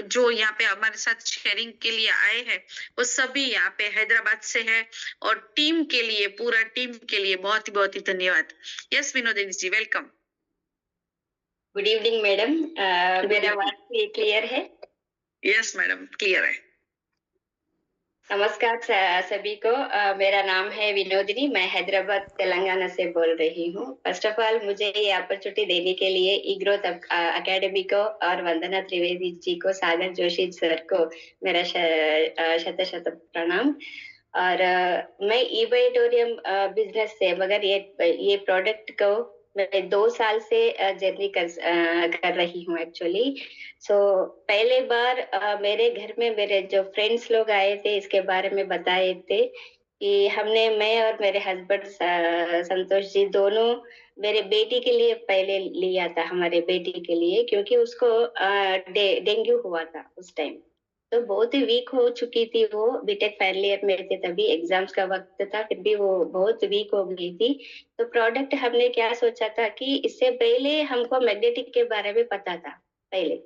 जो यहाँ पे हमारे साथ शेयरिंग के लिए आए हैं, वो सभी यहाँ पे हैदराबाद से है और टीम के लिए, पूरा टीम के लिए बहुत ही धन्यवाद। यस विनोदिनी जी, वेलकम। गुड इवनिंग मैडम, मेरा आवाज क्लियर है? यस मैडम, क्लियर है। नमस्कार सभी को, मेरा नाम है विनोदिनी, मैं हैदराबाद तेलंगाना से बोल रही हूँ। फर्स्ट ऑफ ऑल मुझे ये अपॉर्चुनिटी देने के लिए ई ग्रोथ अकेडमी को और वंदना त्रिवेदी जी को, सागर जोशी सर को मेरा शत शत प्रणाम। और मैं ईबाइटोरियम बिजनेस से, मगर ये प्रोडक्ट को मैं 2 साल से जर्नी कर रही हूँ एक्चुअली। सो पहले बार मेरे घर में मेरे जो फ्रेंड्स लोग आए थे, इसके बारे में बताए थे कि मैं और मेरे हस्बैंड संतोष जी दोनों मेरे बेटी के लिए पहले लिया था, हमारे बेटी के लिए, क्योंकि उसको डेंगू हुआ था उस टाइम। तो बहुत ही वीक हो चुकी थी वो, बीटेक फाइनल ईयर में थे, तभी एग्जाम्स का वक्त था, फिर भी वो बहुत वीक हो गई थी। तो प्रोडक्ट हमने क्या सोचा था कि इससे पहले हमको मैग्नेटिक के बारे में पता था पहले,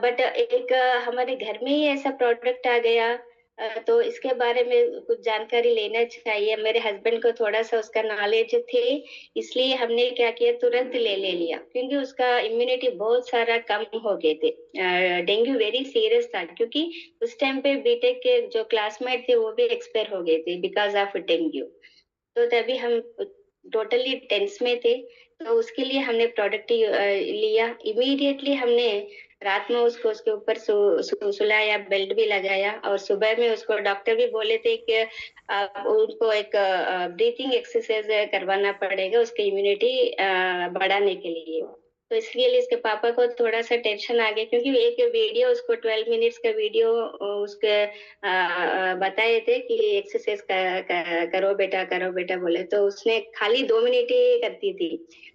बट एक हमारे घर में ही ऐसा प्रोडक्ट आ गया, तो इसके बारे में कुछ जानकारी लेना चाहिए। मेरे हस्बैंड को थोड़ा सा उसका नॉलेज थे, इसलिए हमने क्या किया, तुरंत ले लिया, क्योंकि उसका इम्यूनिटी बहुत सारा कम हो गए थे। डेंगू वेरी सीरियस था, क्योंकि उस टाइम पे बीटेक के जो क्लासमेट थे वो भी एक्सपायर हो गए थे बिकॉज ऑफ डेंगू। तो तभी हम टोटली टेंस में थे, तो उसके लिए हमने प्रोडक्ट लिया। इमीडिएटली हमने रात में उसको उसके ऊपर सुलाया, बेल्ट भी लगाया, और सुबह में उसको डॉक्टर भी बोले थे कि उनको एक ब्रीथिंग एक्सरसाइज करवाना पड़ेगा उसकी इम्यूनिटी बढ़ाने के लिए। तो इसके लिए इसके पापा को थोड़ा सा टेंशन आ गया, क्योंकि एक वीडियो उसको 12 मिनट्स का वीडियो उसके बताए थे कि एक्सरसाइज करो बेटा, करो बेटा बोले, तो उसने खाली 2 मिनट ही करती थी।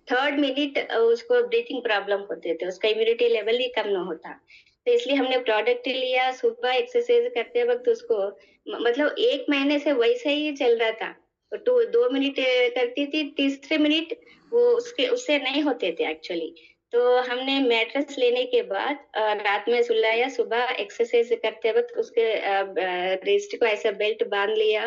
3rd मिनट उसको ब्रीथिंग प्रॉब्लम होते थे, उसका इम्यूनिटी लेवल ही कम न होता। तो इसलिए हमने प्रोडक्ट लिया, सुबह एक्सरसाइज करते वक्त उसको मतलब 1 महीने से वैसे ही चल रहा था। तो 2 मिनट करती थी, तीसरे मिनट वो उससे नहीं होते थे एक्चुअली। तो हमने मैट्रेस लेने के बाद रात में सुलाया, सुबह एक्सरसाइज करते वक्त उसके रिस्ट को ऐसा बेल्ट बांध लिया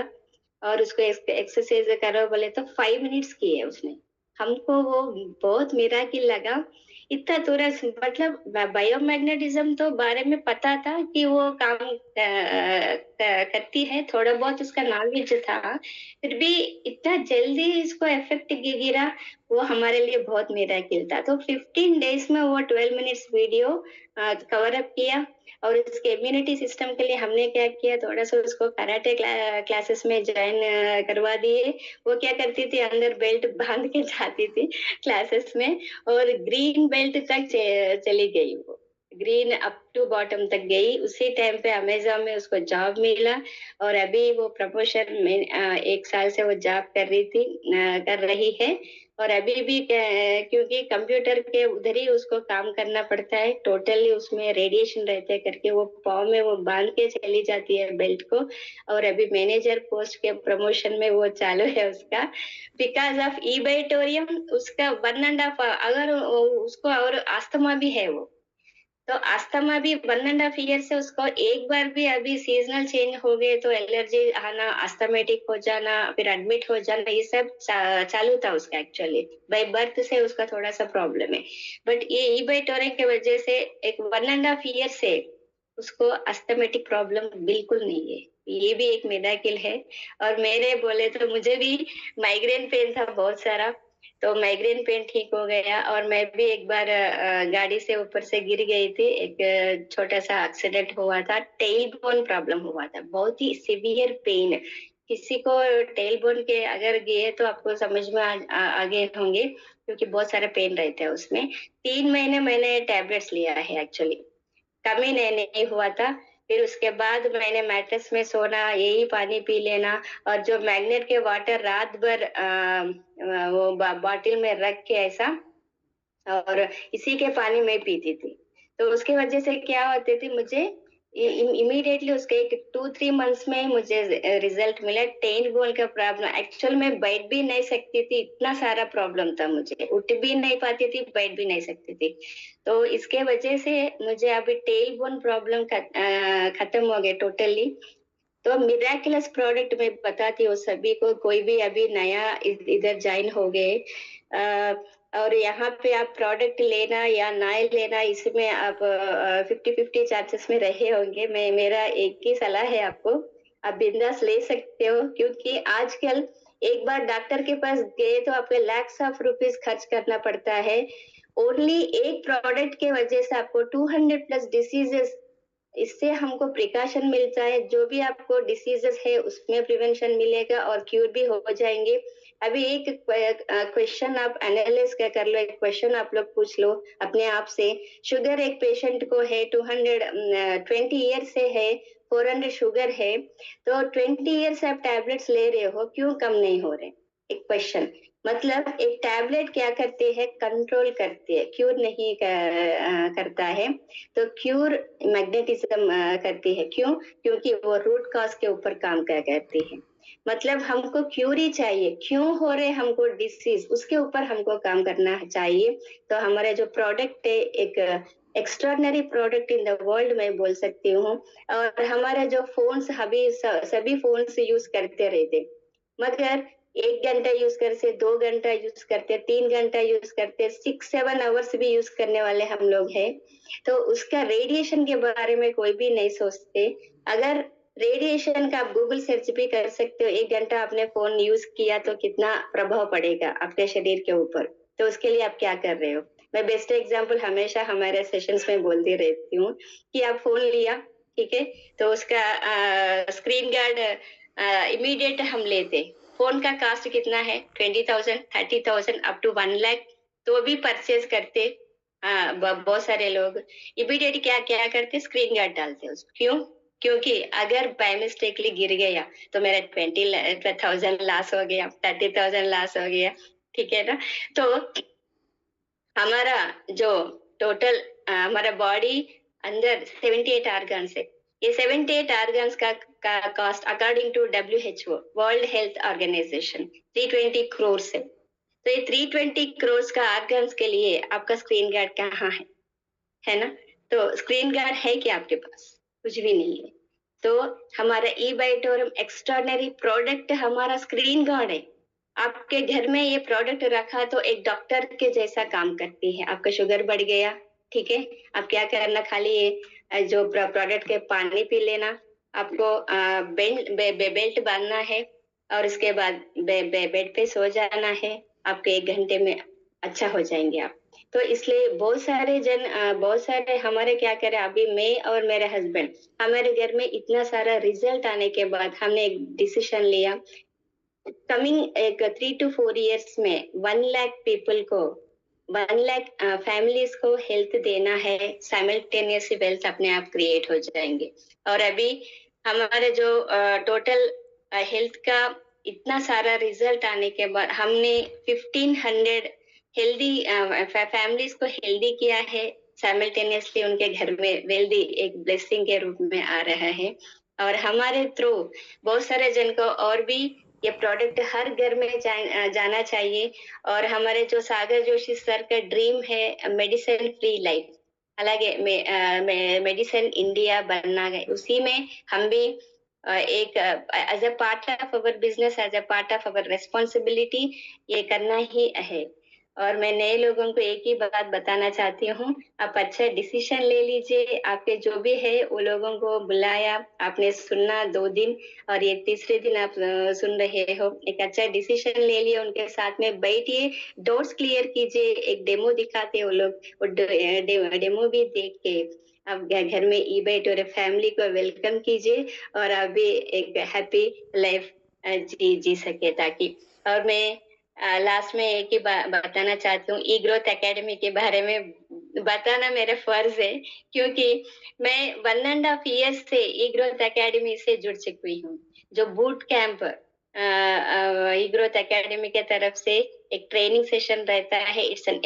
और उसको एक्सरसाइज करो बोले तो 5 मिनट्स किए उसने। हमको वो बहुत मिराकिल लगा, इतना तुरंत। मतलब बायोमैग्नेटिज्म तो बारे में पता था कि वो काम करती है, थोड़ा बहुत उसका नॉलेज था, फिर भी इतना जल्दी इसको इफेक्ट गिरा, वो हमारे लिए बहुत मिराकिल था। तो 15 डेज में वो 12 मिनट्स वीडियो कवर अप किया, और उसके इम्यूनिटी सिस्टम के लिए हमने क्या किया, थोड़ा सा उसको कराटे क्लासेस में ज्वाइन करवा दिए। वो क्या करती थी, अंदर बेल्ट बांध के जाती थी क्लासेस में, और ग्रीन बेल्ट तक चली गई वो, ग्रीन अप टू बॉटम तक गई। उसी टाइम पे अमेजोन में उसको जॉब मिला, और अभी वो प्रमोशन में 1 साल से वो जॉब कर रही है। और अभी भी क्योंकि कंप्यूटर के उधर ही उसको काम करना पड़ता है, टोटली उसमें रेडिएशन रहते करके वो पाँव में वो बांध के चली जाती है बेल्ट को। और अभी मैनेजर पोस्ट के प्रमोशन में वो चालू है उसका, बिकॉज ऑफ ईबाइटोरियम। उसका 1.5 अगर उसको, और अस्थमा भी है वो, तो अस्थमा भी 1.5 ईयर से उसको एक बार भी, अभी सीजनल चेंज हो गए तो एलर्जी आना, अस्थमेटिक हो जाना, फिर एडमिट हो जाना, ये सब चालू था उसका एक्चुअली। बाय बर्थ से उसका थोड़ा सा प्रॉब्लम है, बट ये ईबाइटोरियम की वजह से एक 1.5 ईयर से उसको अस्थमेटिक प्रॉब्लम बिल्कुल नहीं है। ये भी एक मिराकिल है। और मेरे बोले तो मुझे भी माइग्रेन पेन था बहुत सारा, तो माइग्रेन पेन ठीक हो गया। और मैं भी एक बार गाड़ी से ऊपर से गिर गई थी, एक छोटा सा एक्सीडेंट हुआ था, टेल बोन प्रॉब्लम हुआ था, बहुत ही सीवियर पेन। किसी को टेल बोन के अगर गए तो आपको समझ में आ गए होंगे, क्योंकि बहुत सारा पेन रहता है उसमें। 3 महीने मैंने टैबलेट्स लिया है एक्चुअली, कम ही नहीं हुआ था। फिर उसके बाद मैंने मैट्रेस में सोना, यही पानी पी लेना, और जो मैग्नेट के वाटर रात भर वो बॉटल में रख के ऐसा, और इसी के पानी में पीती थी। तो उसकी वजह से क्या होती थी, मुझे इमीडिएटली उसके एक 2-3 मंथ्स में मुझे रिजल्ट मिला। 10 बोल का प्रॉब्लम, एक्चुअल में बैठ भी नहीं सकती थी, इतना सारा प्रॉब्लम था मुझे। उठ भी नहीं पाती थी, बैठ भी नहीं सकती थी। तो इसके वजह से मुझे अभी टेल बोन प्रॉब्लम खत्म हो गया टोटली। तो मिराकुलस प्रोडक्ट मैं बताती हूँ सभी को, कोई भी अभी नया इधर ज्वाइन हो गए, और यहाँ पे आप प्रोडक्ट लेना या ना लेना, इसमें आप 50-50 चांसेस में रहे होंगे। मेरा एक ही सलाह है आपको, आप बिंदास ले सकते हो, क्योंकि आजकल एक बार डॉक्टर के पास गए तो आपको लैक्स ऑफ रुपीज खर्च करना पड़ता है। ओनली एक प्रोडक्ट के वजह से आपको 200 प्लस डिसीजेस, इससे हमको प्रिकॉशन मिलता है। जो भी आपको डिसीजेस है उसमें प्रिवेंशन मिलेगा और क्यूर भी हो जाएंगे। अभी एक क्वेश्चन आप एनालिस कर लो, एक क्वेश्चन आप लोग पूछ लो अपने आप से। शुगर एक पेशेंट को है 220 ईयर से है, 400 शुगर है, तो 20 ईयर से आप टैबलेट्स ले रहे हो, क्यों कम नहीं हो रहे? एक क्वेश्चन, मतलब एक टैबलेट क्या करते हैं, कंट्रोल करते हैं, क्यूर नहीं करता है। तो क्यूर मैग्नेटिज्म करती है, क्यों? क्योंकि वो रूट कॉज के ऊपर काम करती है। मतलब हमको क्यूर ही चाहिए, क्यों हो रहे हमको डिसीज, उसके ऊपर हमको काम करना चाहिए। तो हमारे जो प्रोडक्ट है, एक extraordinary product in the world मैं बोल सकती हूँ। और हमारे जो फोन्स, अभी सभी फोन्स यूज करते रहते, मगर 1 घंटा यूज करते, 2 घंटा यूज करते, 3 घंटा यूज करते, 6-7 आवर्स भी यूज करने वाले हम लोग हैं। तो उसका रेडिएशन के बारे में कोई भी नहीं सोचते। अगर रेडिएशन का आप गूगल सर्च भी कर सकते हो, 1 घंटा आपने फोन यूज किया तो कितना प्रभाव पड़ेगा आपके शरीर के ऊपर। तो उसके लिए आप क्या कर रहे हो? मैं बेस्ट एग्जांपल हमेशा हमारे सेशंस में बोलती रहती हूँ कि आप फोन लिया, ठीक है, तो उसका स्क्रीन गार्ड इमीडिएट हम लेते। फोन का कॉस्ट कितना है? 20,000, 30,000 अप टू 1 लाख, तो भी परचेज करते। बहुत सारे लोग इमीडिएट क्या क्या करते, स्क्रीन गार्ड डालते उसको। क्यों? क्योंकि अगर बाय मिस्टेकली गिर गया तो मेरा 20,000 लॉस हो गया, 30,000 लॉस हो गया, ठीक है ना? तो हमारा जो टोटल हमारा बॉडी अंदर 78 ऑर्गन्स है। ये 78 ऑर्गन्स का cost according to WHO, world health organization, 320 crore है। तो ये 320 करोड़ का ऑर्गन्स के लिए आपका स्क्रीन गार्ड कहाँ है ना? तो स्क्रीन गार्ड है क्या आपके पास? कुछ भी नहीं है। तो हमारा ई-बाइटोरम एक्स्ट्राऑर्डिनरी प्रोडक्ट हमारा स्क्रीन गार्ड है। आपके घर में ये प्रोडक्ट रखा तो एक डॉक्टर के जैसा काम करती है। आपका शुगर बढ़ गया, ठीक है, आप क्या करना, खाली ये जो प्रोडक्ट के पानी पी लेना, आपको बेल्ट बांधना है और उसके बाद बेड पे सो जाना है। आपके 1 घंटे में अच्छा हो जाएंगे आप। तो इसलिए बहुत सारे हमारे क्या करें, अभी मैं और मेरे हस्बैंड, हमारे घर में इतना सारा रिजल्ट आने के बाद हमने एक डिसीजन लिया, कमिंग एक 3 to 4 इयर्स में 1 लाख पीपल को, 1 लाख फैमिलीज को हेल्थ देना है। साइमल्टेनियसली वेल्थ अपने आप क्रिएट हो जाएंगे। और अभी हमारे जो टोटल हेल्थ का इतना सारा रिजल्ट आने के बाद हमने 1500 हेल्दी फैमिलीज को हेल्दी किया है। साइमल्टेनियसली उनके घर में वेल्दी एक ब्लेसिंग के रूप में आ रहा है। और हमारे थ्रू बहुत सारे जन को और भी ये प्रोडक्ट हर घर में जाना चाहिए। और हमारे जो सागर जोशी सर का ड्रीम है मेडिसिन फ्री लाइफ, అలాగే मेडिसिन इंडिया बनना है, उसी में हम भी एक as a part of our business, as a part of our responsibility ये करना ही है। और मैं नए लोगों को एक ही बात बताना चाहती हूँ, आप अच्छा डिसीजन ले लीजिए। आपके जो भी है वो लोगों को बुलाया, आपने सुनना 2 दिन और ये तीसरे दिन आप सुन रहे हो, एक अच्छा डिसीजन ले लिया, उनके साथ में बैठिए, डाउट्स क्लियर कीजिए, एक डेमो दिखाते वो लोग, वो डेमो भी देख के आप घर में ई-बाइट और फैमिली को वेलकम कीजिए और आप भी एक हैप्पी लाइफ जी सके ताकि। और मैं लास्ट में एक ही बताना चाहती हूँ, ई ग्रोथ एकेडमी के बारे में बताना मेरा फर्ज है, क्योंकि मैं 1.5 ईयर्स से ई ग्रोथ एकेडमी से जुड़ चुकी हूँ। जो बूट कैंप ई ग्रोथ एकेडमी के तरफ से एक ट्रेनिंग सेशन रहता है, इट्स एन